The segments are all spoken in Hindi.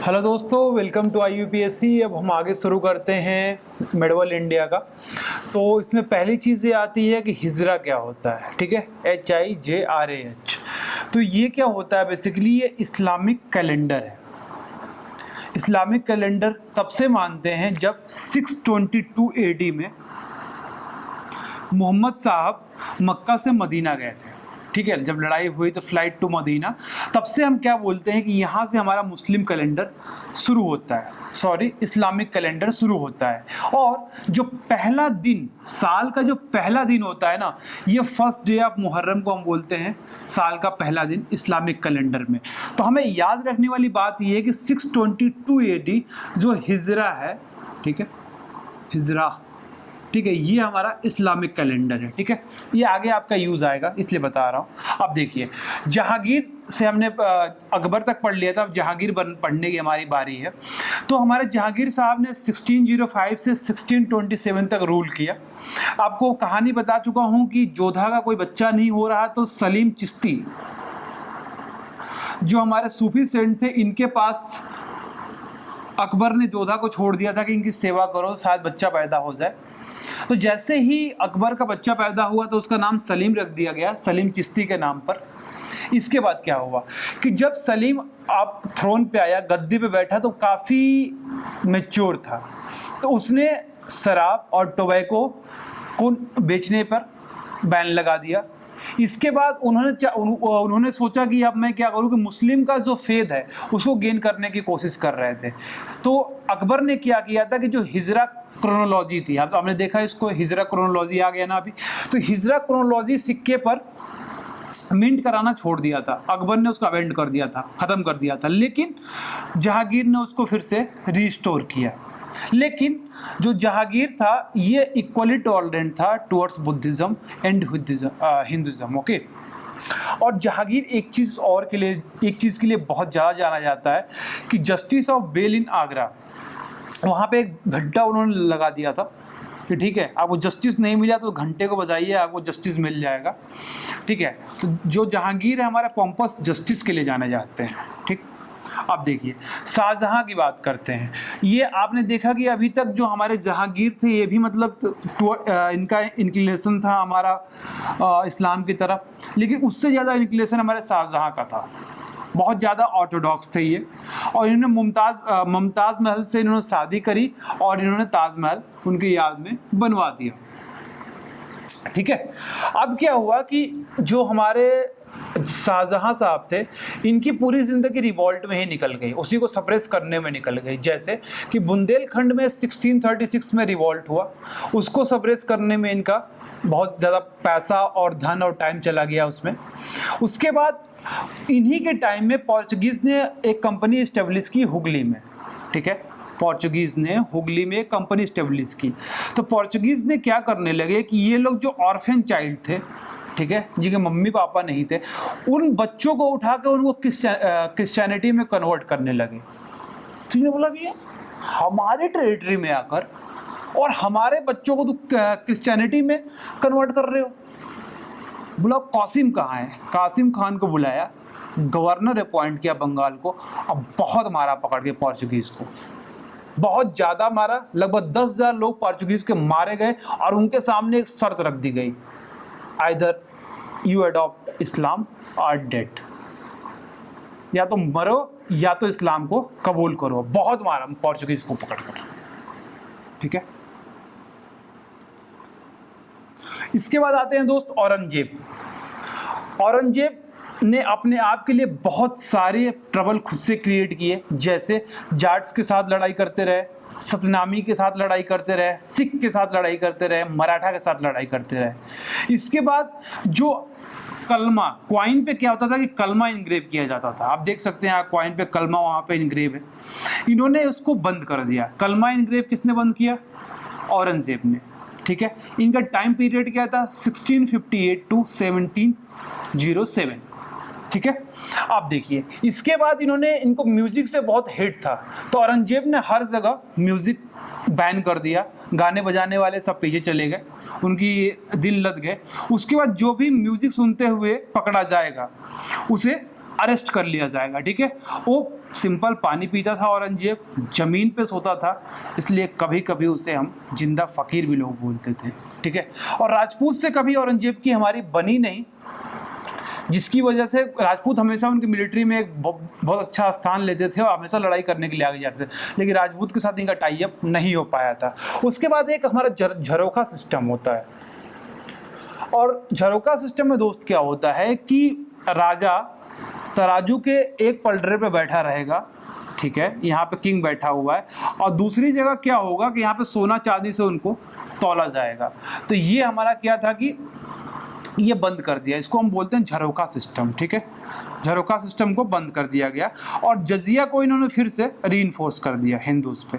हेलो दोस्तों, वेलकम टू IUPSC। अब हम आगे शुरू करते हैं मेडवल इंडिया का। तो इसमें पहली चीज़ ये आती है कि हिजरा क्या होता है। ठीक है, HIJRAH। तो ये क्या होता है, बेसिकली ये इस्लामिक कैलेंडर है। इस्लामिक कैलेंडर तब से मानते हैं जब 622 AD में मोहम्मद साहब मक्का से मदीना गए थे। ठीक है, जब लड़ाई हुई तो फ्लाइट टू मदीना, तब से हम क्या बोलते हैं कि यहाँ से हमारा मुस्लिम कैलेंडर शुरू होता है, इस्लामिक कैलेंडर शुरू होता है। और जो पहला दिन, साल का जो पहला दिन होता है ना, ये फर्स्ट डे ऑफ मुहर्रम को हम बोलते हैं साल का पहला दिन इस्लामिक कैलेंडर में। तो हमें याद रखने वाली बात ये है कि 622 AD जो हिजरा है, ठीक है, हिजरा, ठीक है, ये हमारा इस्लामिक कैलेंडर है। ठीक है, ये आगे आपका यूज़ आएगा इसलिए बता रहा हूँ। अब देखिए, जहांगीर से हमने अकबर तक पढ़ लिया था, अब जहांगीर पढ़ने की हमारी बारी है। तो हमारे जहांगीर साहब ने 1605 से 1627 तक रूल किया। आपको कहानी बता चुका हूँ कि जोधा का कोई बच्चा नहीं हो रहा तो सलीम चिश्ती, जो हमारे सूफी सेंट थे, इनके पास अकबर ने जोधा को छोड़ दिया था कि इनकी सेवा करो, शायद बच्चा पैदा हो जाए। तो जैसे ही अकबर का बच्चा पैदा हुआ तो उसका नाम सलीम रख दिया गया, सलीम चिश्ती के नाम पर। इसके बाद क्या हुआ कि जब सलीम आप थ्रोन पे आया, गद्दी पे बैठा, तो काफ़ी मैच्योर था, तो उसने शराब और टोबैको को बेचने पर बैन लगा दिया। इसके बाद उन्होंने सोचा कि अब मैं क्या करूं कि मुस्लिम का जो फेद है उसको गेन करने की कोशिश कर रहे थे। तो अकबर ने क्या किया था कि जो हिजरा क्रोनोलॉजी थी, अब आपने देखा इसको, हिजरा क्रोनोलॉजी आ गया ना अभी, तो हिजरा क्रोनोलॉजी सिक्के पर मिंट कराना छोड़ दिया था। अकबर ने उसको अवेंड कर दिया था, ख़त्म कर दिया था, लेकिन जहांगीर ने उसको फिर से रिस्टोर किया। लेकिन जो जहांगीर था ये इक्वली टॉलरेंट था टुवर्ड्स बुद्धिज़्म एंड हिंदुज़्म। ओके, और जहांगीर एक चीज़ के लिए बहुत ज़्यादा जाना जाता है कि जस्टिस ऑफ बेल इन आगरा, वहाँ पे एक घंटा उन्होंने लगा दिया था कि ठीक है, आपको जस्टिस नहीं मिला तो घंटे को बजाइए, आपको जस्टिस मिल जाएगा। ठीक है, तो जो जहांगीर है हमारा पॉम्पस जस्टिस के लिए जाने जाते हैं। ठीक, अब देखिए शाहजहां की बात करते हैं। ये आपने देखा कि अभी तक जो हमारे जहांगीर थे ये भी मतलब इनका इंक्लिनेशन था हमारा इस्लाम की तरफ, लेकिन उससे ज़्यादा इंक्लिनेशन हमारे शाहजहां का था। बहुत ज़्यादा ऑर्थोडॉक्स थे ये, और इन्होंने मुमताज़ महल से इन्होंने शादी करी और इन्होंने ताजमहल उनकी याद में बनवा दिया। ठीक है, अब क्या हुआ कि जो हमारे शाहजहां साहब थे, इनकी पूरी ज़िंदगी रिवॉल्ट में ही निकल गई, उसी को सप्रेस करने में निकल गई। जैसे कि बुंदेलखंड में 1636 में रिवॉल्ट हुआ, उसको सप्रेस करने में इनका बहुत ज़्यादा पैसा और धन और टाइम चला गया उसमें। उसके बाद इन्हीं के टाइम में पोर्चुगीज़ ने एक कंपनी इस्टेब्लिश की हुगली में। ठीक है, पोर्चुगीज़ ने हुगली में एक कंपनी इस्टेब्लिश की। तो पोर्चुगीज़ ने क्या करने लगे कि ये लोग जो ऑर्फन चाइल्ड थे, ठीक है, जिनके मम्मी पापा नहीं थे, उन बच्चों को उठा कर उनको क्रिश्चियनिटी में कन्वर्ट करने लगे। तो इन्होंने बोला भैया हमारे टेरिटरी में आकर और हमारे बच्चों को तो क्रिश्चियनिटी में कन्वर्ट कर रहे हो। बोला कासिम कहाँ है? कासिम खान को बुलाया, गवर्नर अपॉइंट किया बंगाल को। अब बहुत मारा पकड़ के पोर्चुगीज़ को, बहुत ज़्यादा मारा, लगभग 10,000 लोग पोर्चुगीज़ के मारे गए और उनके सामने एक शर्त रख दी गई, आइदर यू अडॉप्ट इस्लाम और डेड, या तो मरो या तो इस्लाम को कबूल करो। बहुत मारा पोर्चुगीज़ को पकड़कर। ठीक है, इसके बाद आते हैं दोस्त औरंगजेब। औरंगजेब ने अपने आप के लिए बहुत सारे ट्रबल खुद से क्रिएट किए, जैसे जाट्स के साथ लड़ाई करते रहे, सतनामी के साथ लड़ाई करते रहे, सिख के साथ लड़ाई करते रहे, मराठा के साथ लड़ाई करते रहे। इसके बाद जो कलमा, क्वाइन पे क्या होता था कि कलमा इनग्रेव किया जाता था। आप देख सकते हैं क्वाइन पे कलमा वहाँ पे इनग्रेव है, इन्होंने उसको बंद कर दिया। कलमा इनग्रेव किसने बंद किया? औरंगजेब ने। ठीक है, इनका टाइम पीरियड क्या था? 1658 टू 1707। ठीक है, आप देखिए इसके बाद इनको म्यूजिक से बहुत हेट था, तो औरंगजेब ने हर जगह म्यूजिक बैन कर दिया, गाने बजाने वाले सब पीछे चले गए, उनकी दिल लग गए। उसके बाद जो भी म्यूजिक सुनते हुए पकड़ा जाएगा उसे अरेस्ट कर लिया जाएगा, ठीक है। वो सिंपल पानी पीता था औरंगजेब, ज़मीन पे सोता था, इसलिए कभी कभी उसे हम जिंदा फ़कीर भी लोग बोलते थे, ठीक है। और राजपूत से कभी औरंगजेब की हमारी बनी नहीं, जिसकी वजह से राजपूत हमेशा उनकी मिलिट्री में एक बहुत अच्छा स्थान लेते थे और हमेशा लड़ाई करने के लिए आगे जाते थे, लेकिन राजपूत के साथ इनका टाई अप नहीं हो पाया था। उसके बाद एक हमारा झरोखा सिस्टम होता है, और झरोखा सिस्टम में दोस्त क्या होता है कि राजा तराजू के एक पलड़े पे बैठा रहेगा, ठीक है, यहाँ पे किंग बैठा हुआ है, और दूसरी जगह क्या होगा कि यहाँ पे सोना चांदी से उनको तौला जाएगा। तो ये हमारा क्या था कि ये बंद कर दिया, इसको हम बोलते हैं झरोखा सिस्टम, ठीक है। झरोखा सिस्टम को बंद कर दिया गया और जजिया को इन्होंने फिर से रीइंफोर्स कर दिया हिंदूज पे।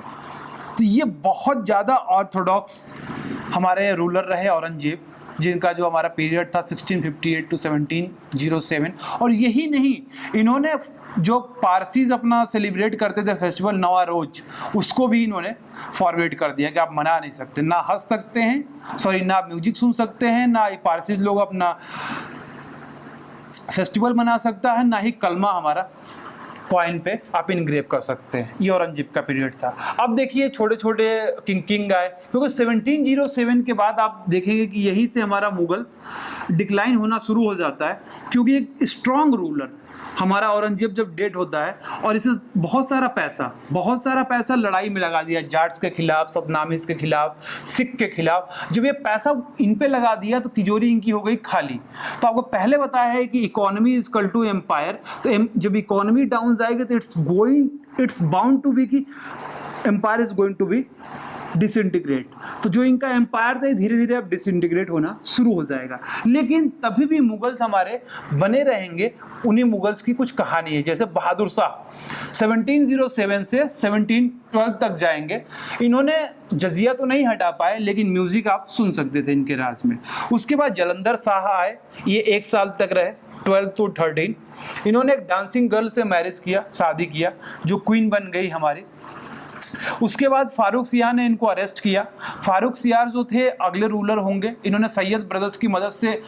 तो ये बहुत ज़्यादा ऑर्थोडॉक्स हमारे रूलर रहे औरंगजेब, जिनका जो हमारा पीरियड था 1658 टू 1707। और यही नहीं, इन्होंने जो पारसीज अपना सेलिब्रेट करते थे फेस्टिवल नवा रोज, उसको भी इन्होंने फॉरवर्ड कर दिया कि आप मना नहीं सकते, ना हंस सकते हैं, सॉरी ना आप म्यूजिक सुन सकते हैं, ना ही पारसीज लोग अपना फेस्टिवल मना सकता है, ना ही कलमा हमारा कॉइन पे आप इनग्रेव कर सकते हैं। ये औरंगजेब का पीरियड था। अब देखिए छोटे छोटे किंग आए, क्योंकि 1707 के बाद आप देखेंगे कि यहीं से हमारा मुगल डिक्लाइन होना शुरू हो जाता है, क्योंकि एक स्ट्रॉन्ग रूलर हमारा औरंगजेब जब डेड होता है और इसे बहुत सारा पैसा लड़ाई में लगा दिया, जाट्स के खिलाफ, सतनामीज के खिलाफ, सिख के खिलाफ। जब ये पैसा इन पे लगा दिया तो तिजोरी इनकी हो गई खाली। तो आपको पहले बताया है कि economy is equal to empire, तो जब इकोनॉमी डाउन जाएगी तो इट्स बाउंड टू बी कि empire is going to be disintegrate. तो जो इनका एम्पायर था धीरे धीरे अब डिसइंटीग्रेट होना शुरू हो जाएगा, लेकिन तभी भी मुगल्स हमारे बने रहेंगे। उन्हीं मुगल्स की कुछ कहानी है, जैसे बहादुर शाह 1707 से 1712 तक जाएंगे। इन्होंने जजिया तो नहीं हटा पाए, लेकिन म्यूजिक आप सुन सकते थे इनके राज में। उसके बाद जलंधर शाह आए, ये 1 साल तक रहे, 12 to 13। इन्होंने एक डांसिंग गर्ल से मैरिज किया, शादी किया, जो क्वीन बन गई हमारी। उसके बाद फारूक सियार ने इनको अरेस्ट किया। फारूक सियार जो थे अगले रूलर होंगे, इन्होंने सैयद ब्रदर्स की मदद से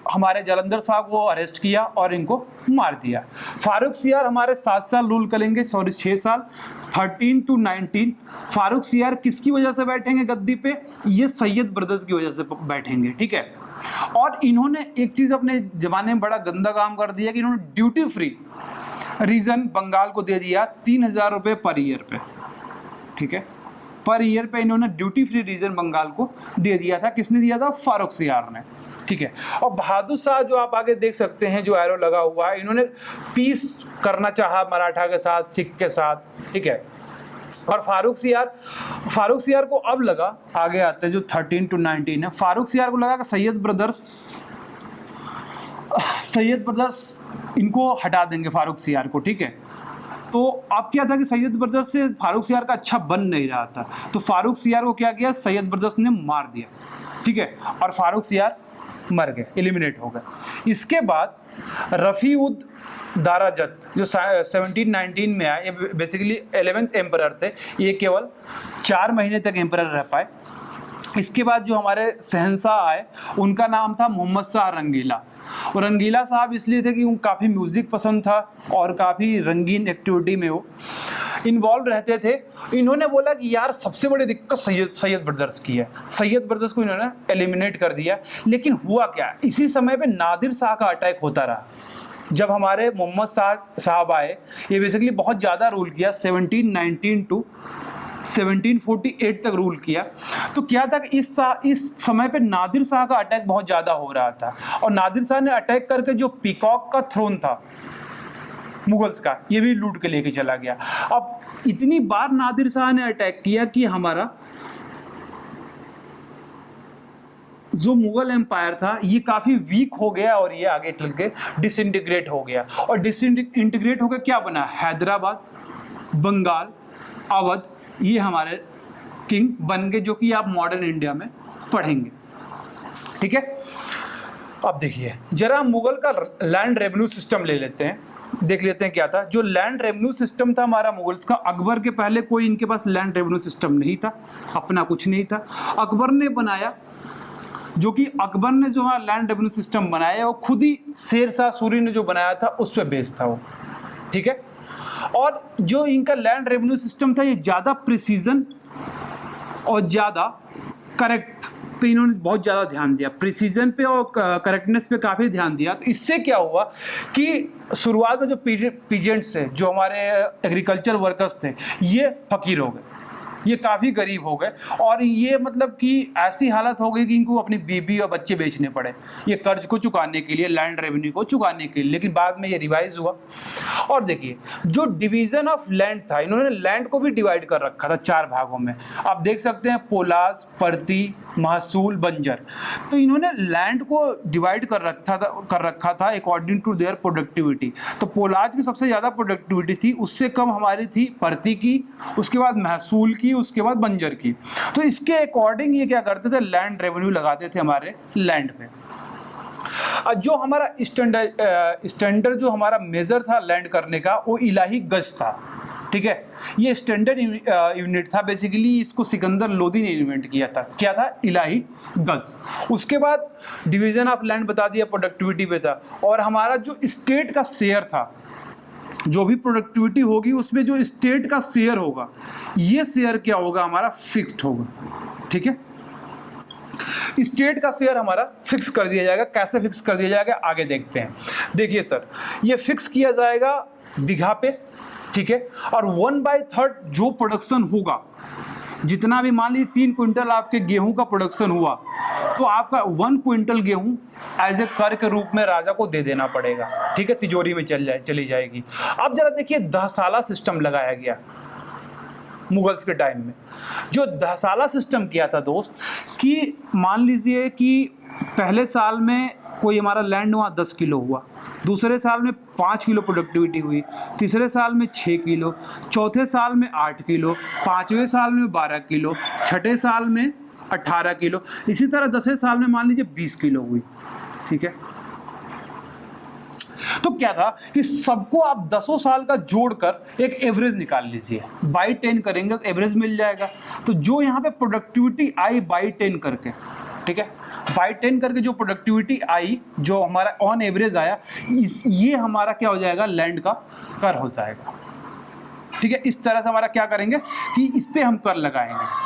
हमारे जलंधर शाह को अरेस्ट किया और इनको मार दिया। फारूक सियार हमारे 7 साल रूल करेंगे, 6 साल, 13 to 19। फारूक सियार किसकी वजह से बैठेंगे गद्दी पे? ये सैयद ब्रदर्स की वजह से बैठेंगे, ठीक है। और इन्होंने एक चीज अपने जमाने में बड़ा गंदा काम कर दिया कि इन्होंने ड्यूटी फ्री रीजन बंगाल को दे दिया 3000 रुपये पर ईयर पे, ठीक है। पर ईयर पे इन्होंने ड्यूटी फ्री रीजन बंगाल को दे दिया था। किसने दिया था? फारूक सियार ने, ठीक है। और बहादुर शाह जो आप आगे देख सकते हैं, जो एरो लगा हुआ है, इन्होंने पीस करना चाहा मराठा के साथ, सिख के साथ, ठीक है। और फारूक सियार को अब लगा, आगे आते हैं जो 13 to 19 है, फारूक सियार को लगा कि सैयद ब्रदर्स इनको हटा देंगे फारूक सियार को, ठीक है। तो अब क्या था कि सैयद ब्रदर्स से फारूक सियार का अच्छा बन नहीं रहा था, तो फारूक सियार को क्या किया, सैयद ब्रदर्स ने मार दिया, ठीक है। और फारूक सियार मर गए, एलिमिनेट हो गए। इसके बाद रफ़ी उद दाराजत जो 1719 में आए, ये बेसिकली 11th एम्परर थे। ये केवल 4 महीने तक एम्परर रह पाए। इसके बाद जो हमारे शहंशाह आए, उनका नाम था मोहम्मद शाह रंगीला। और रंगीला साहब इसलिए थे कि उनको काफ़ी म्यूज़िक पसंद था और काफ़ी रंगीन एक्टिविटी में वो इन्वॉल्व रहते थे। इन्होंने बोला कि यार सबसे बड़ी दिक्कत सैयद ब्रदर्स की है। सैयद ब्रदर्स को इन्होंने एलिमिनेट कर दिया। लेकिन हुआ क्या, इसी समय पे नादिर शाह का अटैक होता रहा। जब हमारे मोहम्मद शाह साहब आए, ये बेसिकली बहुत ज़्यादा रूल किया, 1719 टू 1748 तक रूल किया। तो क्या था कि इस समय पे नादिर शाह का अटैक बहुत ज़्यादा हो रहा था, और नादिर शाह ने अटैक करके जो पीकॉक का थ्रोन था मुगल्स का, ये भी लूट के लेके चला गया। अब इतनी बार नादिर शाह ने अटैक किया कि हमारा जो मुगल एम्पायर था ये काफ़ी वीक हो गया और ये आगे चल के डिसइंटीग्रेट हो गया। और डिसइंटीग्रेट होकर क्या बना, हैदराबाद, बंगाल, अवध, ये हमारे किंग बन गए, जो कि आप मॉडर्न इंडिया में पढ़ेंगे, ठीक है। अब देखिए जरा मुगल का लैंड रेवेन्यू सिस्टम ले लेते हैं, देख लेते हैं क्या था। जो लैंड रेवेन्यू सिस्टम था हमारा मुगल्स का, अकबर के पहले कोई इनके पास लैंड रेवेन्यू सिस्टम नहीं था, अपना कुछ नहीं था। अकबर ने बनाया जो कि अकबर ने जो हमारा लैंड रेवेन्यू सिस्टम बनाया है वो खुद ही शेर शाह सूरी ने जो बनाया था उस पर बेस्ड था वो, ठीक है। और जो इनका लैंड रेवेन्यू सिस्टम था ये ज़्यादा प्रिसीजन और ज़्यादा करेक्ट पे इन्होंने बहुत ज़्यादा ध्यान दिया, प्रिसीजन पे और करेक्टनेस पे काफ़ी ध्यान दिया। तो इससे क्या हुआ कि शुरुआत में जो पीजेंट्स थे, जो हमारे एग्रीकल्चर वर्कर्स थे, ये फकीर हो गए, ये काफ़ी गरीब हो गए और ये मतलब कि ऐसी हालत हो गई कि इनको अपनी बीबी और बच्चे बेचने पड़े ये कर्ज को चुकाने के लिए, लैंड रेवेन्यू को चुकाने के लिए। लेकिन बाद में ये रिवाइज हुआ। और देखिए जो डिवीज़न ऑफ लैंड था, इन्होंने लैंड को भी डिवाइड कर रखा था 4 भागों में। आप देख सकते हैं पोलास, परती, महसूल, बंजर। तो इन्होंने लैंड को डिवाइड कर रखा था अकॉर्डिंग टू देयर प्रोडक्टिविटी। तो पोलाज की सबसे ज़्यादा प्रोडक्टिविटी थी, उससे कम हमारी थी परती की, उसके बाद महसूल की, उसके बाद बंजर की। तो इसके अकॉर्डिंग ये क्या करते थे, लैंड रेवेन्यू लगाते थे हमारे लैंड पे। जो हमारा स्टैंडर्ड जो हमारा मेजर था लैंड करने का वो इलाही गज था, ठीक है। ये स्टैंडर्ड यूनिट था, बेसिकली इसको सिकंदर लोदी ने इन्वेंट किया था। क्या था, इलाही गज। उसके बाद डिवीजन ऑफ लैंड बता दिया, प्रोडक्टिविटी पे था। और हमारा जो स्टेट का शेयर था, जो भी प्रोडक्टिविटी होगी उसमें जो स्टेट का शेयर होगा, ये शेयर क्या होगा, हमारा फिक्स्ड होगा, ठीक है। स्टेट का शेयर हमारा फिक्स कर दिया जाएगा। कैसे फिक्स कर दिया जाएगा आगे देखते हैं। देखिए सर, ये फिक्स किया जाएगा बीघा पे, ठीक है। और 1/3 जो प्रोडक्शन होगा, जितना भी मान लीजिए 3 क्विंटल आपके गेहूं का प्रोडक्शन हुआ, तो आपका 1 क्विंटल गेहूं एज ए कर के रूप में राजा को दे देना पड़ेगा, ठीक है, तिजोरी में चली जाएगी। अब जरा देखिए दहसाला सिस्टम लगाया गया मुगल्स के टाइम में। जो दहसाला सिस्टम किया था दोस्त, कि मान लीजिए कि पहले साल में कोई हमारा लैंड वहाँ 10 किलो हुआ, दूसरे साल में 5 किलो प्रोडक्टिविटी हुई, तीसरे साल में 6 किलो, चौथे साल में 8 किलो, 5वें साल में 12 किलो, छठे साल में 18 किलो, इसी तरह 10वें साल में मान लीजिए 20 किलो हुई, ठीक है। तो क्या था कि सबको आप 10 साल का जोड़कर एक एवरेज निकाल लीजिए, बाई 10 करेंगे तो एवरेज मिल जाएगा। तो जो यहाँ पे प्रोडक्टिविटी आई बाई 10 करके, ठीक है, बाई 10 करके जो प्रोडक्टिविटी आई, जो हमारा ऑन एवरेज आया, ये हमारा क्या हो जाएगा, लैंड का कर हो जाएगा, ठीक है। इस तरह से हमारा क्या करेंगे कि इस पे हम कर लगाएंगे,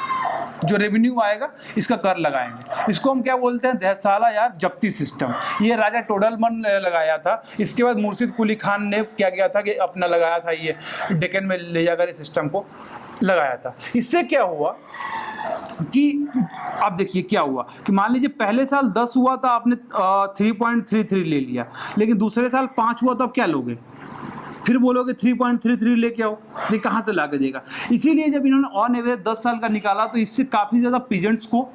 जो रेवेन्यू आएगा इसका कर लगाएंगे। इसको हम क्या बोलते हैं, दहसाला या जब्ती सिस्टम। ये राजा टोडरमल ने लगाया था। इसके बाद मुर्शिद कुली खान ने क्या किया था कि अपना लगाया था, ये डेक्कन में ले जाकर इस सिस्टम को लगाया था। इससे क्या हुआ कि आप देखिए क्या हुआ कि मान लीजिए पहले साल 10 हुआ था, आपने 3.33 ले लिया, लेकिन दूसरे साल 5 हुआ तो आप क्या लोगे, फिर बोलोगे 3.33 लेके आओ, ये कहाँ से ला के देगा। इसीलिए जब इन्होंने ऑन एवरेज 10 साल का निकाला तो इससे काफ़ी ज़्यादा पीजेंट्स को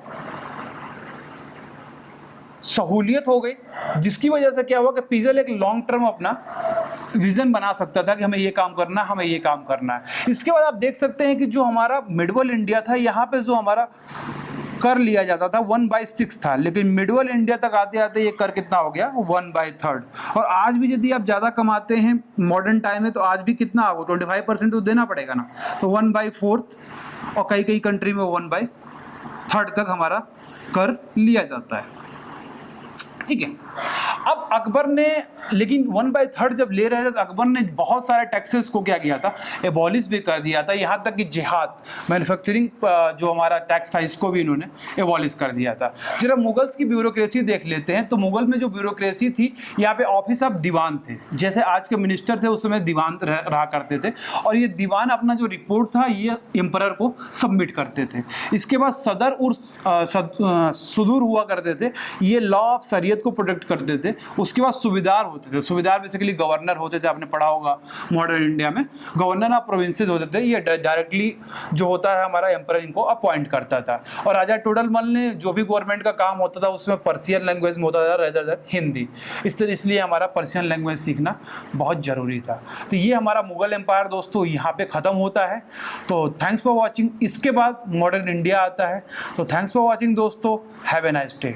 सहूलियत हो गई, जिसकी वजह से क्या हुआ कि पीजल एक लॉन्ग टर्म अपना विजन बना सकता था कि हमें ये काम करना है, हमें ये काम करना है। इसके बाद आप देख सकते हैं कि जो हमारा मिडवल इंडिया था, यहाँ पे जो हमारा कर लिया जाता था 1/6 था, लेकिन मिडवल इंडिया तक आते आते ये कर कितना हो गया, 1/3। और आज भी यदि आप ज़्यादा कमाते हैं मॉडर्न टाइम में, तो आज भी कितना होगा, 25% तो देना पड़ेगा ना, तो 1/4 और कई कई कंट्री में 1/3 तक हमारा कर लिया जाता है, ठीक है। अब अकबर ने, लेकिन 1/3 जब ले रहे थे तो अकबर ने बहुत सारे टैक्सेस को क्या किया था, एबॉलिश भी कर दिया था। यहाँ तक कि जिहाद, मैन्युफैक्चरिंग जो हमारा टैक्स था, इसको भी इन्होंने एबॉलिश कर दिया था। जरा मुगल्स की ब्यूरोक्रेसी देख लेते हैं। तो मुगल में जो ब्यूरोक्रेसी थी, यहाँ पे ऑफिस ऑफ दीवान थे, जैसे आज के मिनिस्टर थे उस समय दीवान रहा करते थे, और ये दीवान अपना जो रिपोर्ट था ये एम्परर को सबमिट करते थे। इसके बाद सदर और सुदूर हुआ करते थे, ये लॉ ऑफ शरीयत को प्रोटेक्ट करते थे। उसके बाद सुबेदार होते थे, सुबेदार बेसिकली गवर्नर होते थे, आपने पढ़ा होगा मॉडर्न इंडिया में, गवर्नर ऑफ प्रोविंसेस होते थे। ये डायरेक्टली जो होता है हमारा एम्परर इनको अपॉइंट करता था। और राजा टोडरमल ने जो भी गवर्नमेंट का काम होता था उसमें पर्शियन लैंग्वेज में होता था रेदर देन हिंदी। इसलिए हमारा पर्शियन लैंग्वेज सीखना बहुत ज़रूरी था। तो ये हमारा मुगल एम्पायर दोस्तों यहाँ पे ख़त्म होता है। तो थैंक्स फॉर वॉचिंग। इसके बाद मॉडर्न इंडिया आता है। तो थैंक्स फॉर वॉचिंग दोस्तों, हैव ए नाइस डे।